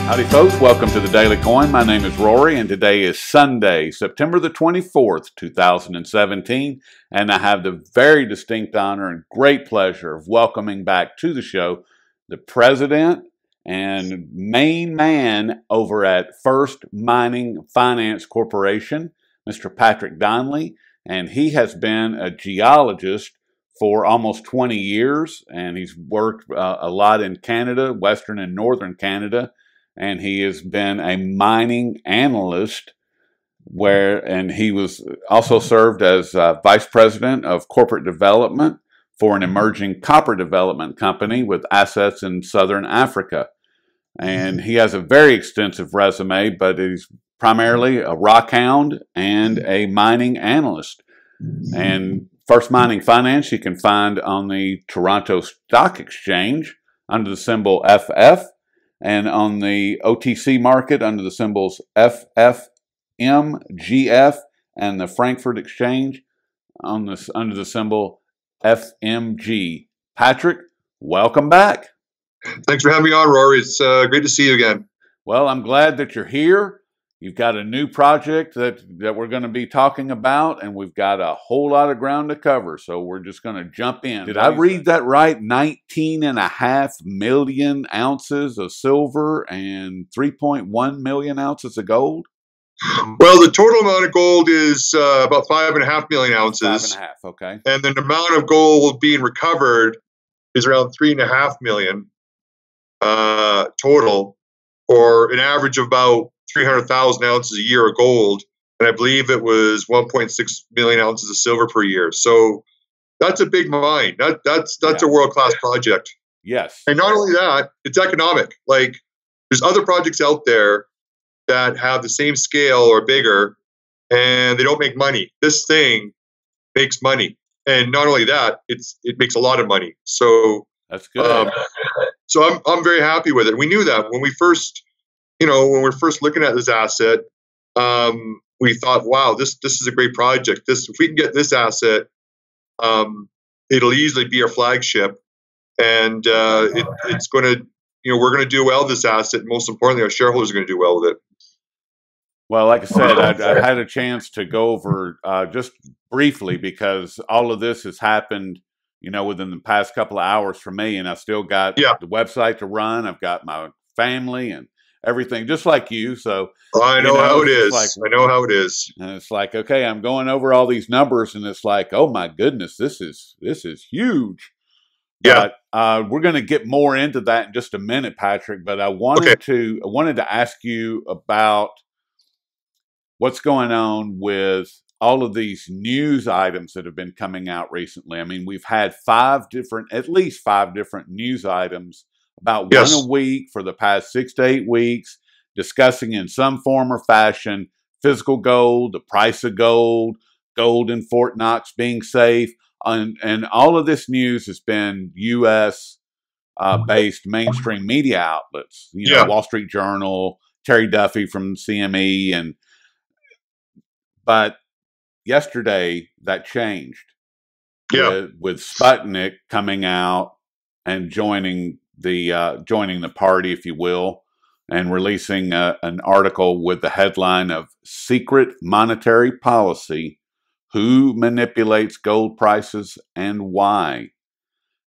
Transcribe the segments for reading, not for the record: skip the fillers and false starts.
Howdy folks, welcome to the Daily Coin. My name is Rory and today is Sunday, September the 24th, 2017, and I have the very distinct honor and great pleasure of welcoming back to the show the president and main man over at First Mining Finance Corporation, Mr. Patrick Donnelly, and he has been a geologist for almost 20 years, and he's worked a lot in Canada, Western and Northern Canada, and he has been a mining analyst and he was also served as vice president of corporate development for an emerging copper development company with assets in Southern Africa. And he has a very extensive resume, but he's primarily a rock hound and a mining analyst. And First Mining Finance you can find on the Toronto Stock Exchange under the symbol FF, and on the OTC market under the symbols FFMGF, and the Frankfurt Exchange under the symbol FMG. Patrick, welcome back. Thanks for having me on, Rory. It's great to see you again. Well, I'm glad that you're here. You've got a new project that we're going to be talking about, and we've got a whole lot of ground to cover, so we're just going to jump in. Did I read that right? 19.5 million ounces of silver and 3.1 million ounces of gold? Well, the total amount of gold is about 5.5 million ounces. 5.5, okay. And the amount of gold being recovered is around 3.5 million total, or an average of about 300,000 ounces a year of gold, and I believe it was 1.6 million ounces of silver per year. So that's a big mine. That's a world-class project. Yes. And not only that, it's economic. Like, there's other projects out there that have the same scale or bigger, and they don't make money. This thing makes money, and not only that, it makes a lot of money. So that's good. So I'm very happy with it. We knew that when we first. When we're first looking at this asset, we thought, wow, this is a great project. If we can get this asset, it'll easily be our flagship. And it's going to, we're going to do well with this asset. And most importantly, our shareholders are going to do well with it. Well, like I said, I had a chance to go over just briefly because all of this has happened, within the past couple of hours for me. And I still got the website to run. I've got my family and everything, just like you. So I know how it is. I know how it is. And it's like, okay, I'm going over all these numbers, and it's like, oh my goodness, this is huge. Yeah. But we're going to get more into that in just a minute, Patrick. But I wanted to ask you about what's going on with all of these news items that have been coming out recently. I mean, we've had at least five different news items, about one a week for the past 6 to 8 weeks, discussing in some form or fashion physical gold, the price of gold, gold in Fort Knox being safe, and all of this news has been U.S. Based mainstream media outlets. Wall Street Journal, Terry Duffy from CME, but yesterday that changed. With Sputnik coming out and joining the party, if you will, and releasing an article with the headline of "Secret Monetary Policy: Who Manipulates Gold Prices and Why?"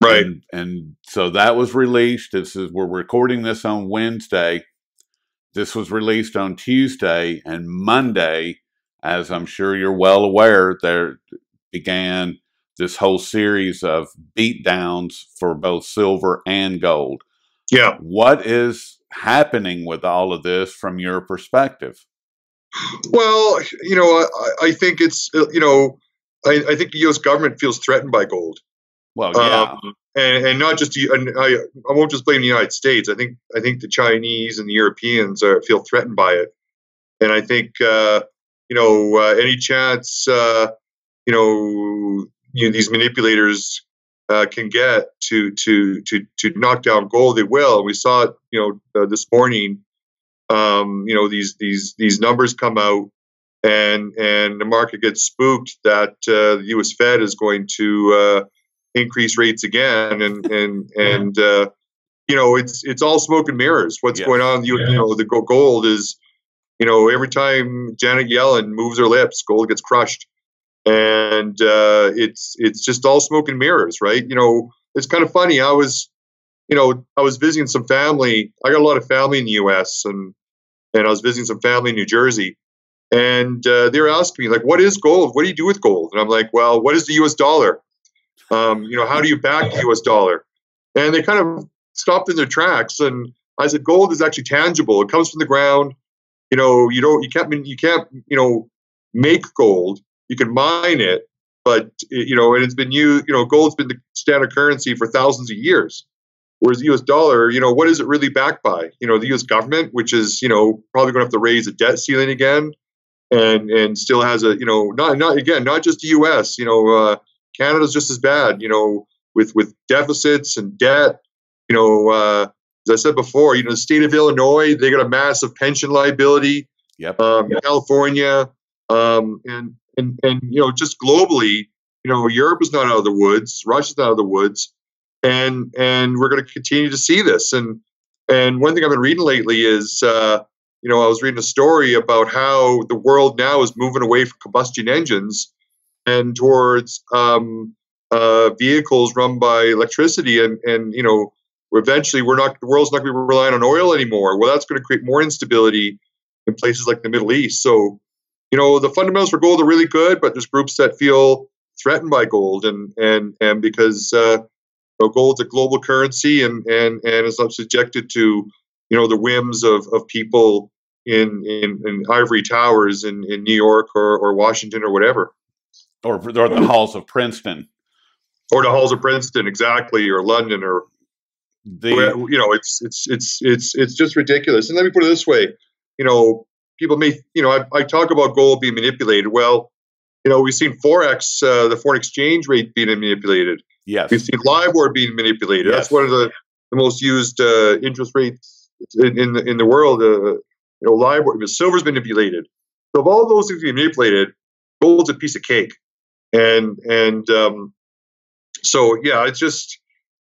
Right. And so that was released. We're recording this on Wednesday. This was released on Tuesday, and Monday, as I'm sure you're well aware, there began this whole series of beatdowns for both silver and gold. Yeah. What is happening with all of this from your perspective? Well, I think it's, I think the U.S. government feels threatened by gold. Well, yeah. And not just, I won't just blame the United States. I think the Chinese and the Europeans feel threatened by it. And I think, any chance, these manipulators can get to knock down gold, they will. We saw it, this morning. These numbers come out, and the market gets spooked that the U.S. Fed is going to increase rates again, and it's all smoke and mirrors. What's Yes. going on? The gold is, every time Janet Yellen moves her lips, gold gets crushed, and it's just all smoke and mirrors, right? It's kind of funny. I was visiting some family. I got a lot of family in the U.S. and I was visiting some family in New Jersey, and they were asking me, like, what is gold? What do you do with gold? And I'm like, well, what is the U.S. dollar? How do you back the U.S. dollar? And they kind of stopped in their tracks, and I said, gold is actually tangible. It comes from the ground. You can't make gold. You can mine it, but and it's been used. Gold's been the standard currency for thousands of years. Whereas the U.S. dollar, what is it really backed by? The U.S. government, which is probably going to have to raise a debt ceiling again, and still has a not just the U.S. Canada's just as bad. With deficits and debt. As I said before, the state of Illinois, they got a massive pension liability. Yep. California, and just globally, Europe is not out of the woods, Russia's not out of the woods, and we're going to continue to see this. And one thing I've been reading lately is, I was reading a story about how the world now is moving away from combustion engines and towards vehicles run by electricity, and eventually the world's not going to be relying on oil anymore. Well, that's going to create more instability in places like the Middle East. So, the fundamentals for gold are really good, but there's groups that feel threatened by gold, and because gold's a global currency and is not subjected to the whims of people in ivory towers in New York or Washington or whatever, or the halls of Princeton. Or the halls of Princeton, exactly, or London, or it's just ridiculous. And let me put it this way: people may, I talk about gold being manipulated. Well, we've seen Forex, the foreign exchange rate being manipulated. Yes, we've seen LIBOR being manipulated. Yes. That's one of the most used interest rates in the world. LIBOR, silver's manipulated. So if all those things being manipulated, gold's a piece of cake, and so yeah,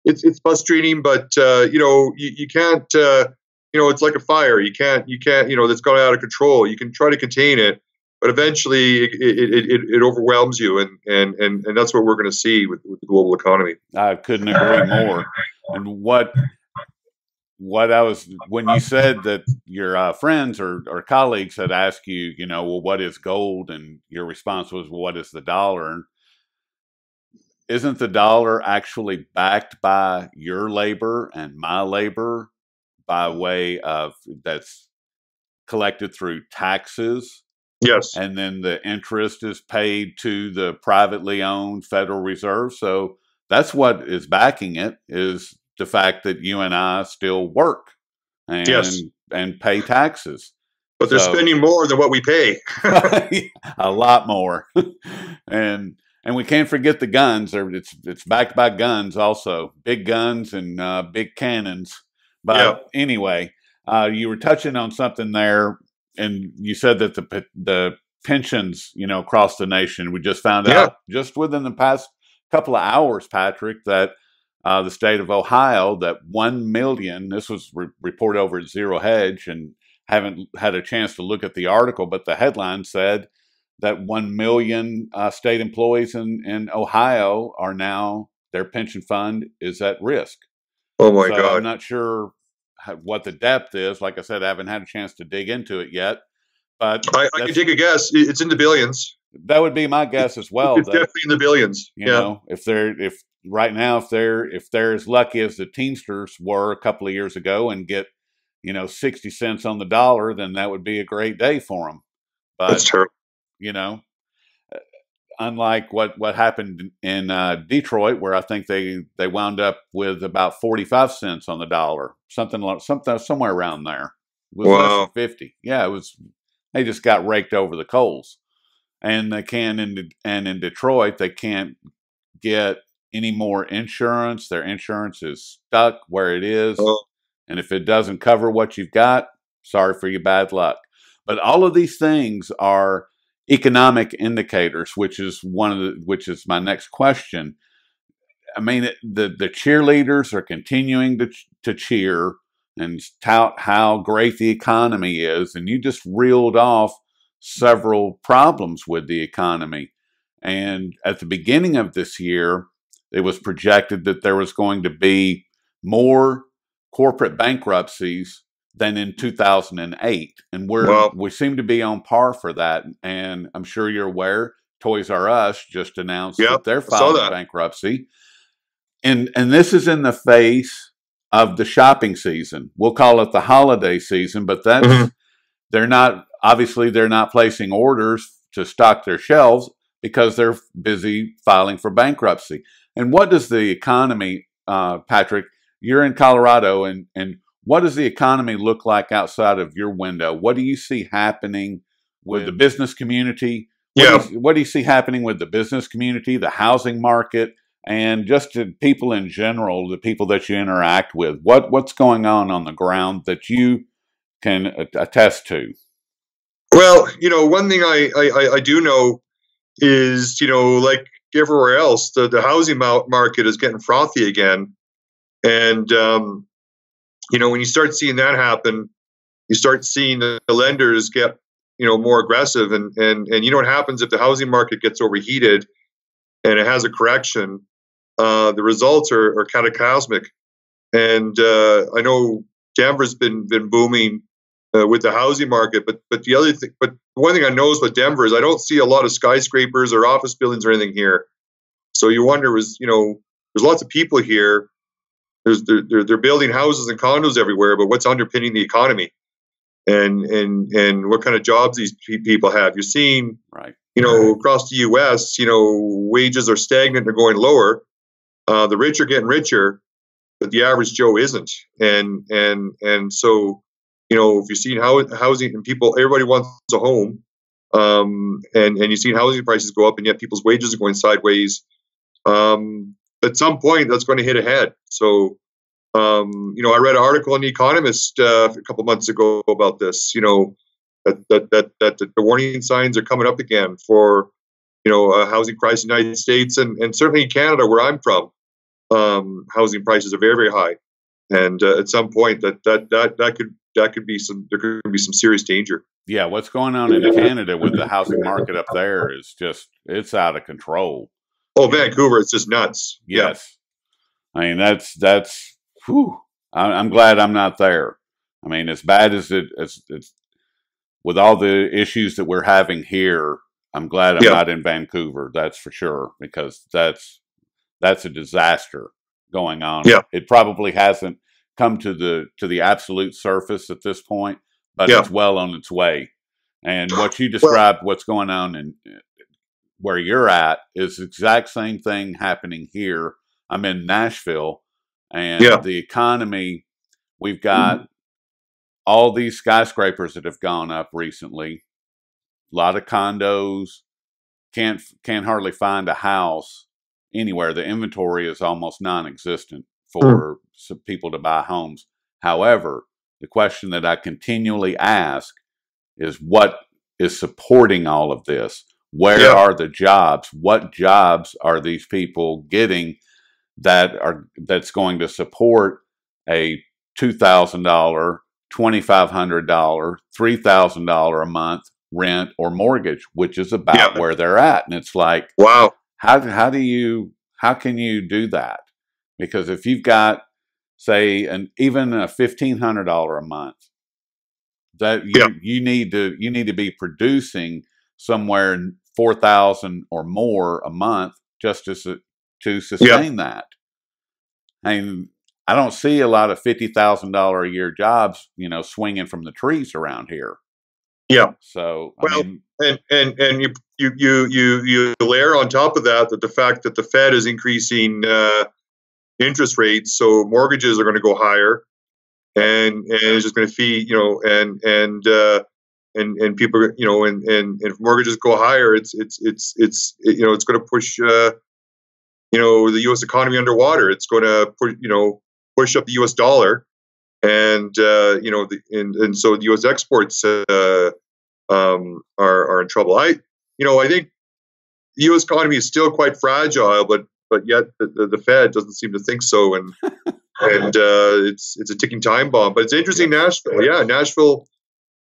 it's frustrating, but you can't it's like a fire. You can't that's gone out of control. You can try to contain it, but eventually it overwhelms you, and that's what we're going to see with the global economy. I couldn't agree more. And what I was, when you said that your friends or colleagues had asked you, well, what is gold, and your response was, well, what is the dollar? Isn't the dollar actually backed by your labor and my labor by way of that's collected through taxes? Yes. And then the interest is paid to the privately owned Federal Reserve. So that's what is backing it, is the fact that you and I still work and pay taxes. But they're spending more than what we pay. A lot more. And we can't forget the guns. It's backed by guns also, big guns and big cannons. But anyway, you were touching on something there, and you said that the pensions, across the nation, we just found out just within the past couple of hours, Patrick, that the state of Ohio, that 1 million, this was reported over at Zero Hedge, and haven't had a chance to look at the article, but the headline said that 1 million state employees in Ohio are now, their pension fund is at risk. Oh my God. I'm not sure what the depth is. Like I said, I haven't had a chance to dig into it yet. But I can take a guess. It's in the billions. That would be my guess as well. It's definitely in the billions. If right now, if they're as lucky as the Teamsters were a couple of years ago and get 60 cents on the dollar, then that would be a great day for them. But that's true. Unlike what happened in Detroit, where I think they wound up with about 45 cents on the dollar, something somewhere around there. It was less than 50. Yeah, it was. They just got raked over the coals, and in Detroit they can't get any more insurance. Their insurance is stuck where it is, and if it doesn't cover what you've got, sorry for your bad luck. But all of these things are economic indicators, which is my next question. I mean, the cheerleaders are continuing to cheer and tout how great the economy is, and you just reeled off several problems with the economy. And at the beginning of this year, it was projected that there was going to be more corporate bankruptcies than in 2008, and Wow. we seem to be on par for that. And I'm sure you're aware, Toys R Us just announced Yep. that they're I saw filing that. bankruptcy, and this is in the face of the shopping season. We'll call it the holiday season, but Mhm. they're not, obviously they're not placing orders to stock their shelves because they're busy filing for bankruptcy. And what does the economy, Patrick, you're in Colorado, and what does the economy look like outside of your window? What do you see happening with the business community? Yeah. What do you see happening with the business community, the housing market, and just to people in general, the people that you interact with? What's going on the ground that you can attest to? Well, one thing I do know is, like everywhere else, the housing market is getting frothy again. And, when you start seeing that happen, you start seeing the lenders get, more aggressive. And you know what happens if the housing market gets overheated and it has a correction? The results are cataclysmic. And I know Denver's been booming with the housing market, but one thing I noticed with Denver is I don't see a lot of skyscrapers or office buildings or anything here. So you wonder, there's lots of people here. They're building houses and condos everywhere, but what's underpinning the economy, and what kind of jobs these people have? You're seeing, Right. Across the U.S., wages are stagnant; they're going lower. The rich are getting richer, but the average Joe isn't. And so, if you're seeing housing and everybody wants a home, and you're seeing housing prices go up, and yet people's wages are going sideways. At some point, that's going to hit a head. So, I read an article in The Economist a couple months ago about this. That the warning signs are coming up again for a housing crisis in the United States, and certainly in Canada, where I'm from. Housing prices are very, very high, and at some point there could be some serious danger. Yeah, what's going on in Canada with the housing market up there is it's out of control. Oh, Vancouver, it's just nuts. Yes, yeah. I mean that's. Whew, I'm glad I'm not there. I mean, as bad as it's with all the issues that we're having here, I'm glad I'm not in Vancouver. That's for sure, because that's a disaster going on. Yeah. It probably hasn't come to the absolute surface at this point, but it's well on its way. And what you described, what's going on in where you're at, is the exact same thing happening here. I'm in Nashville, and the economy, we've got all these skyscrapers that have gone up recently, a lot of condos, can't hardly find a house anywhere. The inventory is almost non-existent for some people to buy homes. However, the question that I continually ask is, what is supporting all of this? Where are the jobs? What jobs are these people getting that's going to support a $2,000, $2,500, $3,000 a month rent or mortgage, which is about where they're at? And it's like, wow, how can you do that? Because if you've got, say, even a $1,500 a month, that you need to be producing somewhere $4,000 or more a month just to sustain that. I mean, I don't see a lot of $50,000 a year jobs, swinging from the trees around here. Yeah. So I mean, and you layer on top of that the fact that the Fed is increasing interest rates, so mortgages are going to go higher, and it's just going to feed, and people, and if mortgages go higher, it's going to push the U.S. economy underwater. It's going to push up the U.S. dollar, and and so the U.S. exports are in trouble. I think the U.S. economy is still quite fragile, but but yet the Fed doesn't seem to think so, and it's a ticking time bomb. But it's interesting, Nashville. Yeah, Nashville.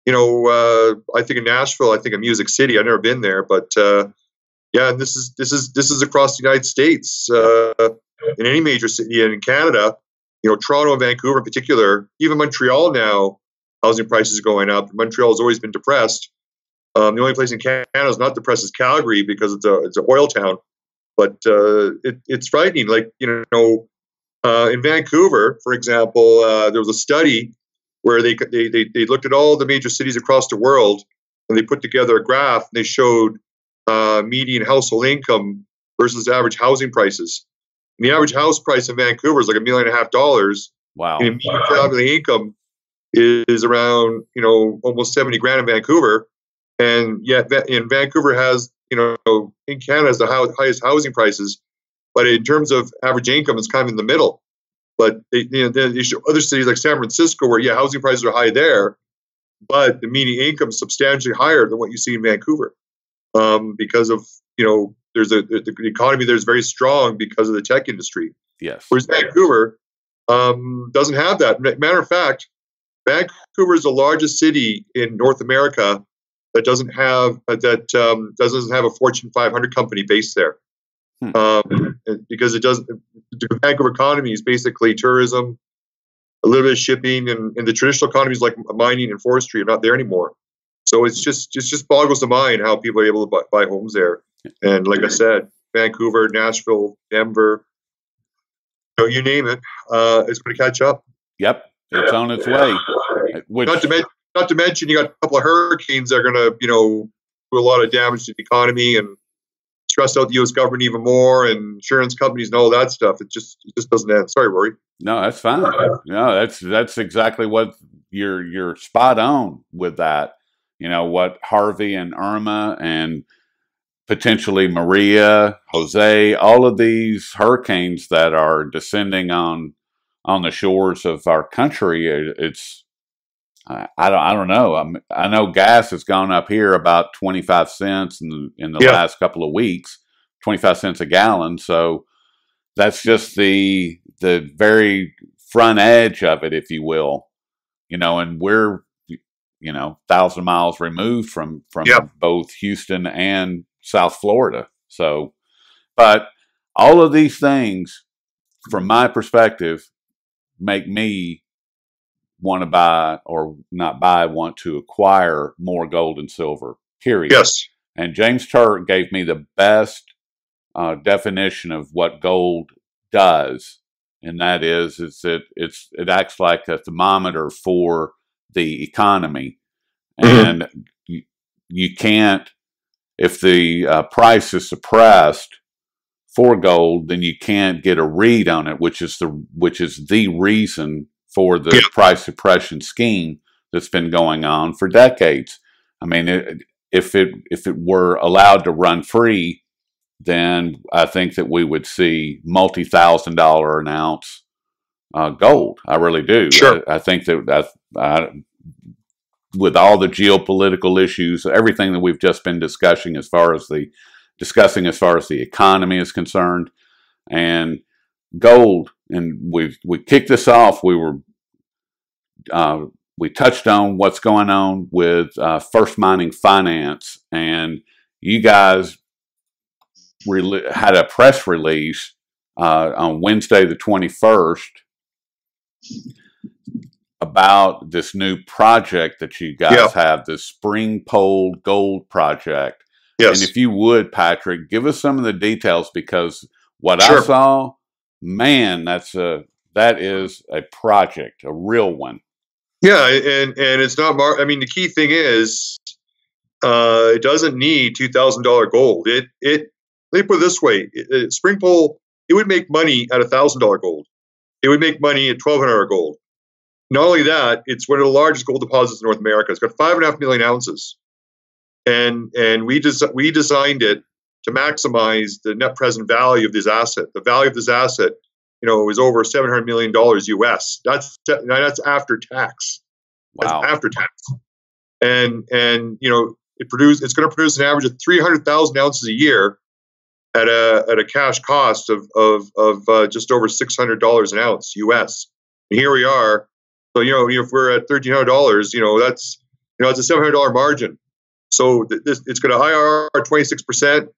I think of Nashville. I think of Music City. I've never been there, but yeah, and this is across the United States, in any major city, and in Canada. Toronto and Vancouver in particular, even Montreal now, housing prices are going up. Montreal has always been depressed. The only place in Canada is not depressed is Calgary because it's an oil town. But it's frightening. Like, in Vancouver, for example, there was a study where they looked at all the major cities across the world, and they put together a graph, and they showed median household income versus average housing prices. And the average house price in Vancouver is like $1.5 million. Wow. And median family income is around, almost 70 grand in Vancouver. And yet in Vancouver has, in Canada has the highest housing prices. But in terms of average income, it's kind of in the middle. But they show other cities like San Francisco where, housing prices are high there, but the median income is substantially higher than what you see in Vancouver. Because of, there's the economy there is very strong because of the tech industry. Yes. Whereas Vancouver doesn't have that. Matter of fact, Vancouver is the largest city in North America that doesn't have a Fortune 500 company based there. Because it doesn't. The Vancouver economy is basically tourism, a little bit of shipping, and the traditional economies like mining and forestry are not there anymore. So it just boggles the mind how people are able to buy homes there. And like I said, Vancouver, Nashville, Denver, you name it, it's going to catch up. Yep, it's on its way. Not to mention, you got a couple of hurricanes that are going to, do a lot of damage to the economy and stress out the U.S. government even more, and insurance companies and all that stuff. It just doesn't end. Sorry, Rory. No, that's fine. No, that's exactly what you're spot on with that. What Harvey and Irma and potentially Maria, Jose, all of these hurricanes that are descending on the shores of our country. It's I don't know. I know gas has gone up here about 25 cents in the last couple of weeks, 25 cents a gallon. So that's just the very front edge of it, if you will. And we're 1,000 miles removed from both Houston and South Florida. So, but all of these things, from my perspective, make me want to buy or not buy, want to acquire more gold and silver, period. Yes. And James Turk gave me the best definition of what gold does. And that is that it acts like a thermometer for the economy. And you can't, if the price is suppressed for gold, then you can't get a read on it, which is the reason for the price suppression scheme that's been going on for decades. I mean, if it were allowed to run free, then I think that we would see multi-$1,000 an ounce gold. I really do. Sure. I think that with all the geopolitical issues, everything that we've just been discussing as far as the economy is concerned, and gold, and we kicked this off. We touched on what's going on with First Mining Finance, and you guys had a press release on Wednesday the 21st about this new project that you guys have, the Springpole Gold Project. Yes. And if you would, Patrick, give us some of the details, because what I saw, man, that is a project, a real one. Yeah, and it's not. I mean, the key thing is, it doesn't need $2,000 gold. Let me put it this way: Springpole, it would make money at $1,000 gold. It would make money at $1,200 gold. Not only that, it's one of the largest gold deposits in North America. It's got 5.5 million ounces, and we designed it to maximize the net present value of this asset. The value of this asset, is over $700 million US. That's after tax. Wow. That's after tax. And it's going to produce an average of 300,000 ounces a year at a cash cost of just over $600 an ounce US. And here we are. So if we're at $1,300, that's a $700 margin. So it's got an IRR of 26%.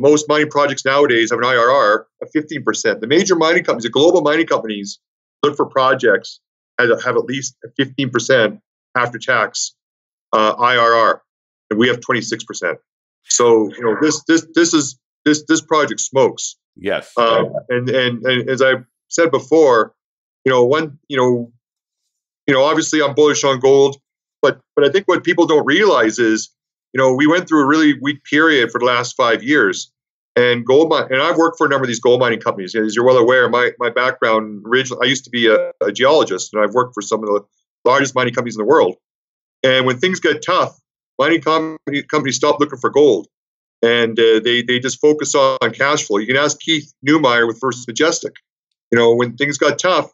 Most mining projects nowadays have an IRR of 15%. The major mining companies, the global mining companies, look for projects that have at least a 15% after tax IRR, and we have 26%. So this project smokes. Yes. And as I said before, obviously I'm bullish on gold, but I think what people don't realize is, we went through a really weak period for the last 5 years, and and I've worked for a number of these gold mining companies. As you're well aware, my background originally, I used to be a geologist, and I've worked for some of the largest mining companies in the world. And when things get tough, mining companies stop looking for gold, and they just focus on cash flow. You can ask Keith Neumeyer with First Majestic. When things got tough,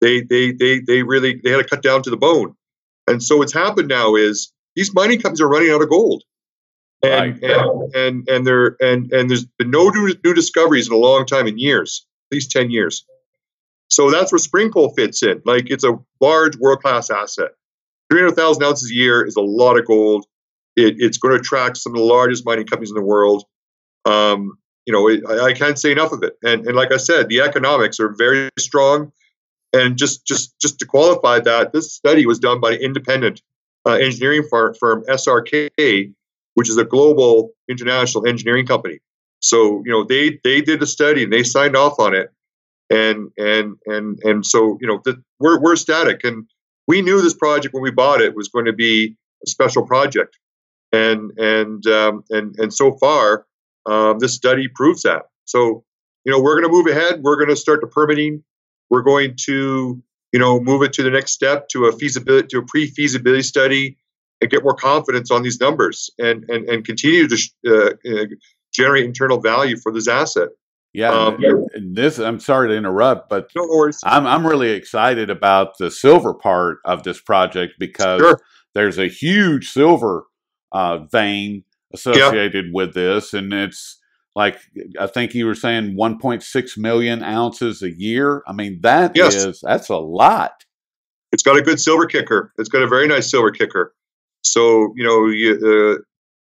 they had to cut down to the bone. And so what's happened now is these mining companies are running out of gold, and there's been no new discoveries in a long time, in years, at least 10 years. So that's where Springpole fits in. Like, it's a large world-class asset. 300,000 ounces a year is a lot of gold. It's going to attract some of the largest mining companies in the world. I can't say enough of it. And like I said, the economics are very strong. And just to qualify that, this study was done by an independent engineering firm, SRK, which is a global international engineering company. So they did a study and they signed off on it, and so we're ecstatic, and we knew this project when we bought it was going to be a special project, and so far this study proves that. So we're going to move ahead. We're going to start the permitting. We're going to move it to the next step, to a pre-feasibility study, and get more confidence on these numbers, and continue to generate internal value for this asset. Yeah, I'm sorry to interrupt, but no worries. I'm really excited about the silver part of this project, because there's a huge silver vein associated with this, and it's like, I think you were saying 1.6 million ounces a year. I mean, that's a lot. It's got a good silver kicker. It's got a very nice silver kicker. So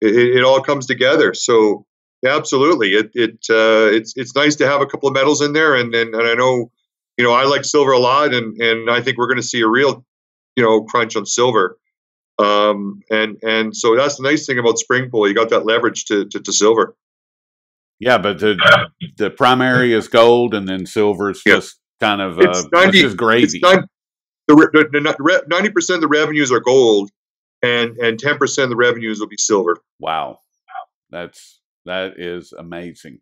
it all comes together. So yeah, absolutely, it's nice to have a couple of metals in there, and I know I like silver a lot, and I think we're going to see a real crunch on silver. And so that's the nice thing about Springpole. You got that leverage to silver. Yeah, but the primary is gold, and then silver is just kind of it's just gravy. 90% of the revenues are gold, and 10% of the revenues will be silver. Wow, that is amazing.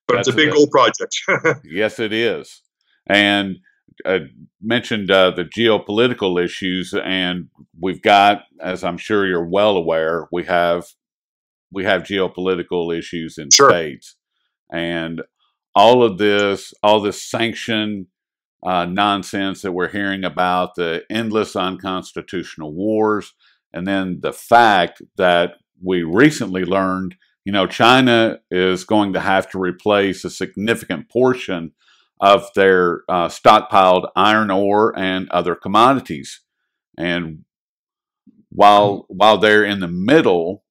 But it's a big gold project. Yes, it is. And mentioned the geopolitical issues, and we've got, as I'm sure you're well aware, we have geopolitical issues in states. And all this sanction nonsense that we're hearing about, the endless unconstitutional wars, and then the fact that we recently learned, China is going to have to replace a significant portion of their stockpiled iron ore and other commodities. And while they're in the middle,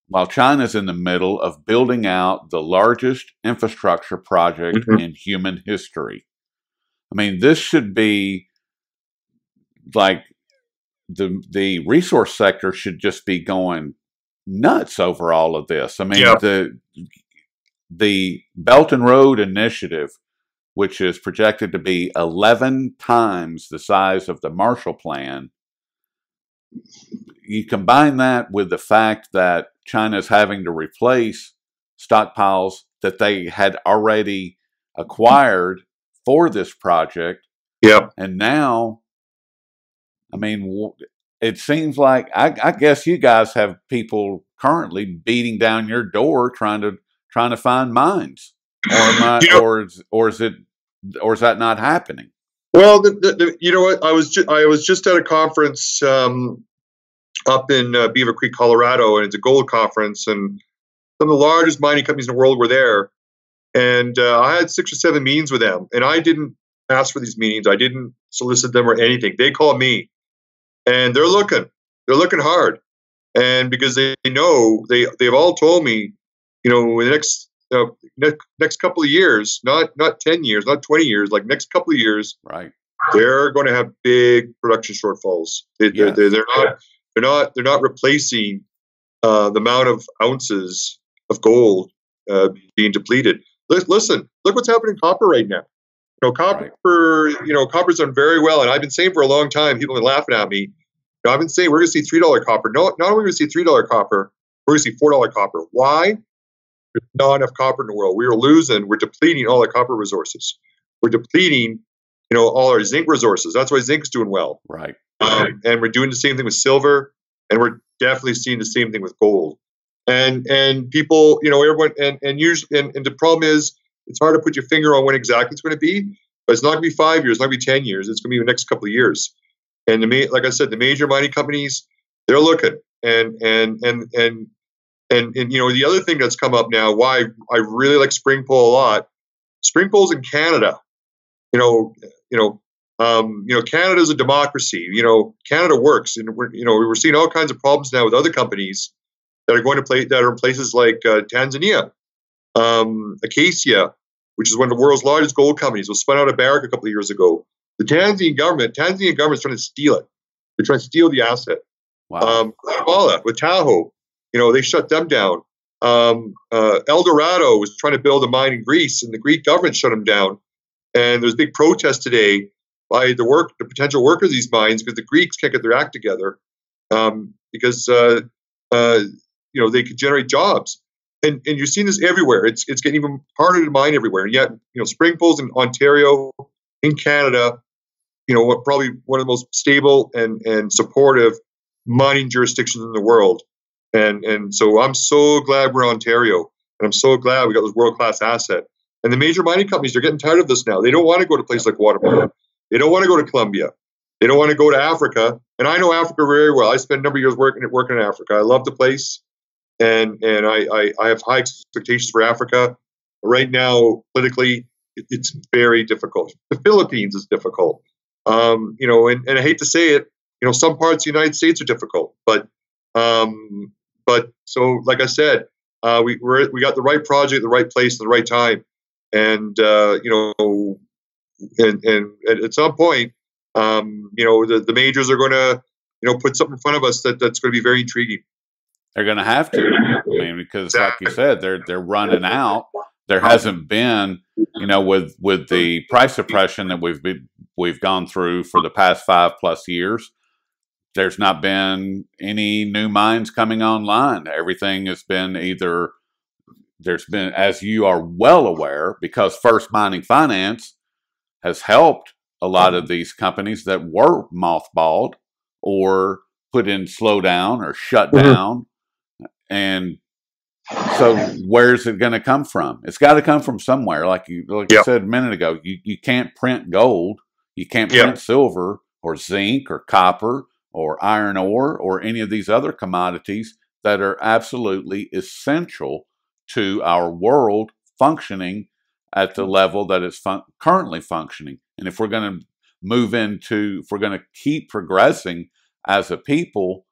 while China's in the middle of building out the largest infrastructure project in human history. I mean, this should be like the resource sector should just be going nuts over all of this. I mean, the Belt and Road Initiative, which is projected to be 11 times the size of the Marshall Plan, you combine that with the fact that China's having to replace stockpiles that they had already acquired for this project. Yep. And now, I mean, it seems like, I guess you guys have people currently beating down your door trying to find mines, or is that not happening? Well, you know what? I was just at a conference up in Beaver Creek, Colorado, and it's a gold conference, and some of the largest mining companies in the world were there. And I had 6 or 7 meetings with them, and I didn't ask for these meetings. I didn't solicit them or anything. They called me, and they're looking hard. And because they know, they've all told me, in the next couple of years, not 10 years, not 20 years, like next couple of years, right, they're going to have big production shortfulls. They're not replacing the amount of ounces of gold being depleted. Listen, look what's happening in copper right now. Copper, right. Copper's done very well, and I've been saying for a long time, people have been laughing at me. I've been saying we're going to see $3 copper. No, not only are we going to see $3 copper, we're going to see $4 copper. Why? There's not enough copper in the world. We're depleting all the copper resources. We're depleting, all our zinc resources. That's why zinc's doing well. Right. And we're doing the same thing with silver, and we're definitely seeing the same thing with gold. And people, everyone, and usually, and the problem is, it's hard to put your finger on when exactly it's going to be, but it's not going to be 5 years, it's not going to be 10 years. It's going to be the next couple of years. And like I said, the major mining companies, they're looking. And the other thing that's come up now, why I really like Springpole a lot. Springpole's in Canada. Canada's a democracy. Canada works, and we're seeing all kinds of problems now with other companies that are in places like Tanzania. Acacia, which is one of the world's largest gold companies, was spun out of Barrick a couple of years ago. The Tanzanian government's trying to steal it. They're trying to steal the asset. Wow. Guatemala with Tahoe, they shut them down. El Dorado was trying to build a mine in Greece, and the Greek government shut them down. And there's a big protest today by the potential workers of these mines, because the Greeks can't get their act together, because they could generate jobs. And you're seeing this everywhere. It's getting even harder to mine everywhere. And yet, Springpole's in Ontario, in Canada, probably one of the most stable and supportive mining jurisdictions in the world. And so I'm so glad we're in Ontario, and I'm so glad we got this world-class asset. And the major mining companies, they're getting tired of this now. They don't want to go to places like Guatemala. They don't want to go to Colombia. They don't want to go to Africa. And I know Africa very well. I spent a number of years working in Africa. I love the place. And I have high expectations for Africa. Right now, politically, it's very difficult. The Philippines is difficult. And I hate to say it, some parts of the United States are difficult. But so, like I said, we got the right project, the right place, the right time. And and at some point, the majors are going to, put something in front of us that's going to be very intriguing. They're going to have to. I mean, because like you said, they're running out. There hasn't been, with the price suppression that we've gone through for the past 5+ years. There's not been any new mines coming online. Everything has been there's been, as you are well aware, because First Mining Finance has helped a lot of these companies that were mothballed or put in slowdown or shut down. And so where's it going to come from? It's got to come from somewhere. Like you said a minute ago, you can't print gold. You can't print silver or zinc or copper or iron ore or any of these other commodities that are absolutely essential to our world functioning at the level that it's currently functioning. And if we're going to keep progressing as a people,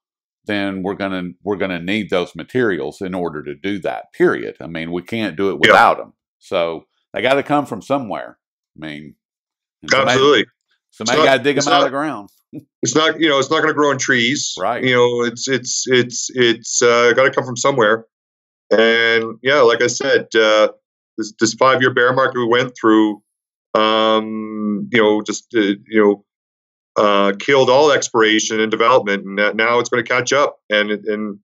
then we're gonna need those materials in order to do that. Period. I mean, we can't do it without them. So they got to come from somewhere. I mean, absolutely. Somebody got to dig them out of the ground. It's not going to grow on trees, right? It's got to come from somewhere. And like I said, this 5-year bear market we went through, killed all exploration and development, and now it's going to catch up. And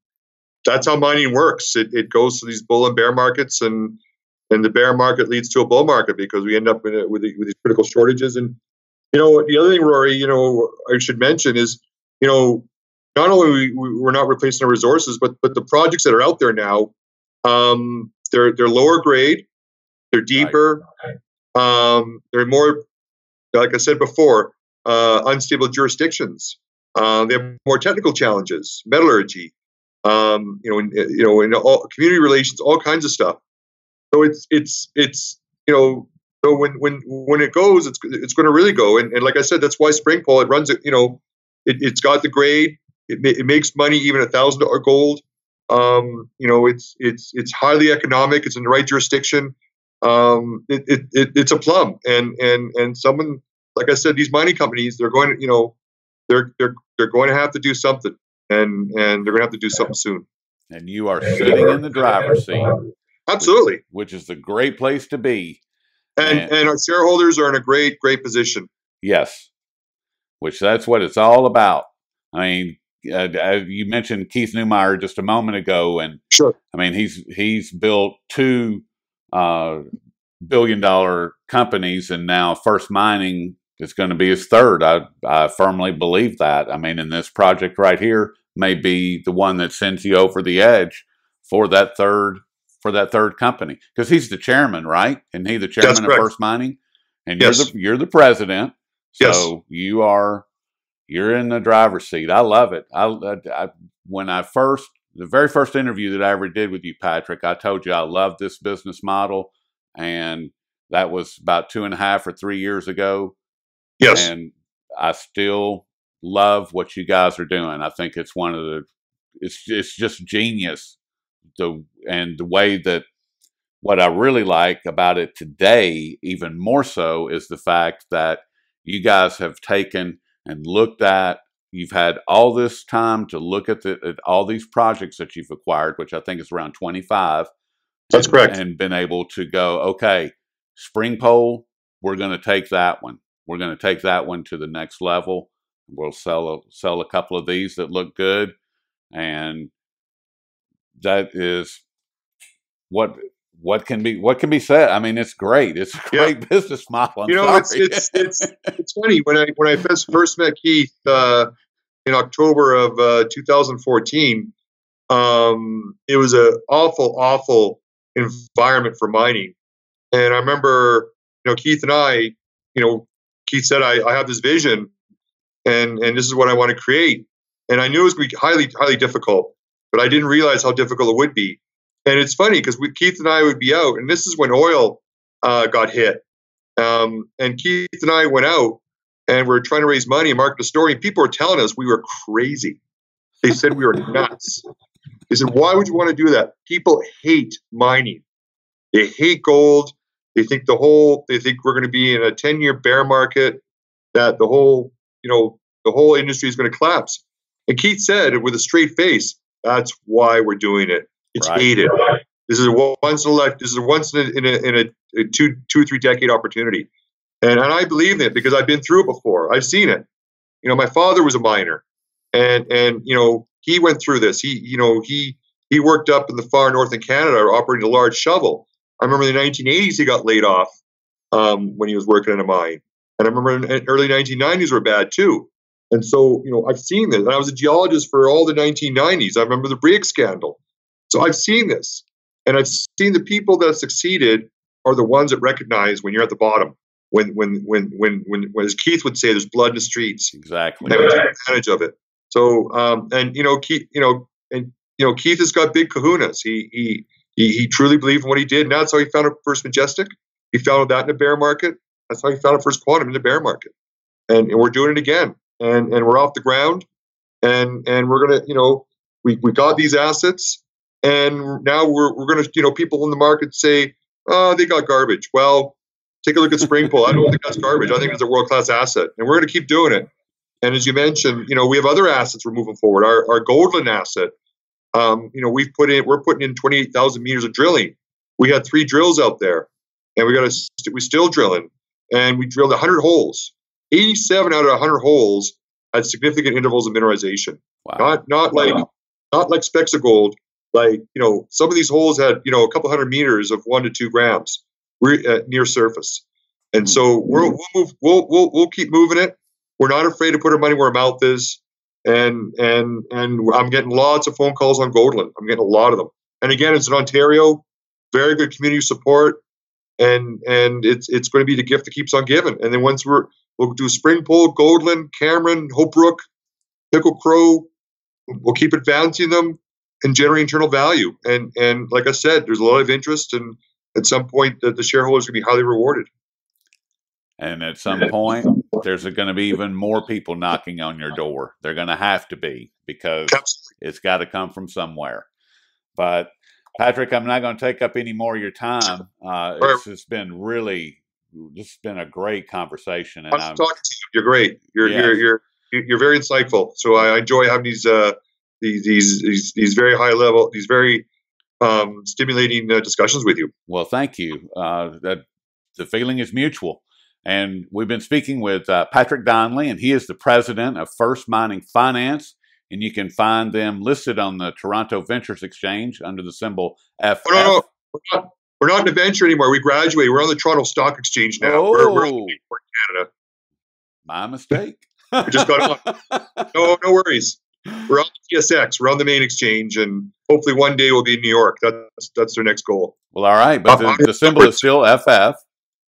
that's how mining works. It goes to these bull and bear markets, and the bear market leads to a bull market because we end up with these critical shortages. And the other thing, Rory, I should mention is, not only we're not replacing our resources, but the projects that are out there now, they're lower grade, they're deeper, they're more, like I said before, unstable jurisdictions. They have more technical challenges, metallurgy, in all community relations, all kinds of stuff. So it's so when it goes, it's going to really go. And like I said, that's why Springpole, it runs it. It's got the grade. It makes money even $1,000 gold. It's highly economic. It's in the right jurisdiction. It's a plum. And someone, like I said, these mining companies, they're going to they're going to have to do something, and they're going to have to do something soon. And you are sitting in the driver's seat. Absolutely. Which is the great place to be. And our shareholders are in a great position. Yes. Which that's what it's all about. I mean, you mentioned Keith Neumeyer just a moment ago, and sure. I mean, he's built two billion-dollar companies, and now First Mining is going to be his third. I firmly believe that. I mean, and this project right here may be the one that sends you over the edge for that third company, because he's the chairman, right? And he the chairman of First Mining, and you're the president. So you're in the driver's seat. I love it. When the very first interview that I ever did with you, Patrick, I told you I love this business model, and that was about 2.5 or 3 years ago. Yes. And I still love what you guys are doing. I think it's it's just genius. The way that what I really like about it today, even more so, is the fact that you guys have taken and looked at, you've had all this time to look at all these projects that you've acquired, which I think is around 25. That's correct. And been able to go, okay, Springpole, we're going to take that one. We're going to take that one to the next level. We'll sell a couple of these that look good. And that is what can be said. I mean, it's great. It's a great business model. It's funny when I first met Keith in October of 2014. It was an awful environment for mining, and I remember Keith and I, Keith said I have this vision, and this is what I want to create, and I knew it was going to be highly difficult, but I didn't realize how difficult it would be. And it's funny because Keith and I would be out, and this is when oil got hit. And Keith and I went out, and we were trying to raise money and market the story, and people were telling us we were crazy. They said we were nuts. They said, why would you want to do that? People hate mining. They hate gold. They think we're going to be in a 10-year bear market, that the whole industry is going to collapse. And Keith said with a straight face, that's why we're doing it. It's hated. This is a once in a 2 or 3 decade opportunity, and I believe in it because I've been through it before. I've seen it. My father was a miner, and he went through this. He worked up in the far north in Canada, operating a large shovel. I remember in the 1980s he got laid off when he was working in a mine, and I remember in the early 1990s were bad too. And so I've seen this, and I was a geologist for all the 1990s. I remember the Brieg scandal. So I've seen this, and I've seen the people that have succeeded are the ones that recognize when you're at the bottom. When as Keith would say, there's blood in the streets. Exactly. They would take advantage of it. So Keith has got big kahunas. He truly believed in what he did, and that's how he founded First Majestic. He founded that in the bear market. That's how he founded First Quantum in the bear market, and we're doing it again. And we're off the ground, and we're gonna we got these assets. And now we're going to, people in the market say, oh, they got garbage. Well, take a look at Springpole. I don't think that's garbage. I think it's a world-class asset. And we're going to keep doing it. And as you mentioned, we have other assets we're moving forward. Our Goldland asset, we're putting in 28,000 meters of drilling. We had 3 drills out there, and we're still drilling. And we drilled 100 holes. 87 out of 100 holes had significant intervals of mineralization. Wow. Not like specks of gold. Like, some of these holes had, a couple hundred meters of 1 to 2 grams near surface. And so we'll keep moving it. We're not afraid to put our money where our mouth is. And I'm getting lots of phone calls on Goldland. I'm getting a lot of them. And again, it's in Ontario, very good community support. And it's going to be the gift that keeps on giving. And then once we'll do Springpole, Goldland, Cameron, Hope Brook, Pickle Crow, we'll keep advancing them and generate internal value. And like I said, there's a lot of interest, and at some point the shareholders will be highly rewarded. And at some point, there's going to be even more people knocking on your door. They're going to have to be, because it's got to come from somewhere. But Patrick, I'm not going to take up any more of your time. It's just been a great conversation, and I'm talking to you. You're great. You're very insightful. So I enjoy having these very high level, these very stimulating discussions with you. Well, thank you. That the feeling is mutual. And we've been speaking with Patrick Donnelly, and he is the president of First Mining Finance. And you can find them listed on the Toronto Ventures Exchange under the symbol FF. No. We're not in a venture anymore. We graduated. We're on the Toronto Stock Exchange now. Oh, we're on Canada. My mistake. We just got on. No worries. We're on the TSX. We're on the main exchange, and hopefully one day we'll be in New York. That's their next goal. Well, all right, but the symbol is still FF.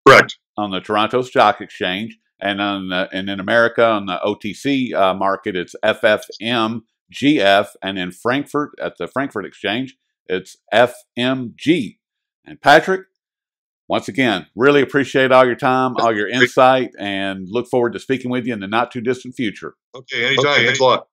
Correct. On the Toronto Stock Exchange, and and in America on the OTC market, it's FFMGF, and in Frankfurt at the Frankfurt Exchange, it's FMG. And Patrick, once again, really appreciate all your time, all your insight, and look forward to speaking with you in the not too distant future. Okay, anytime. Thanks a lot.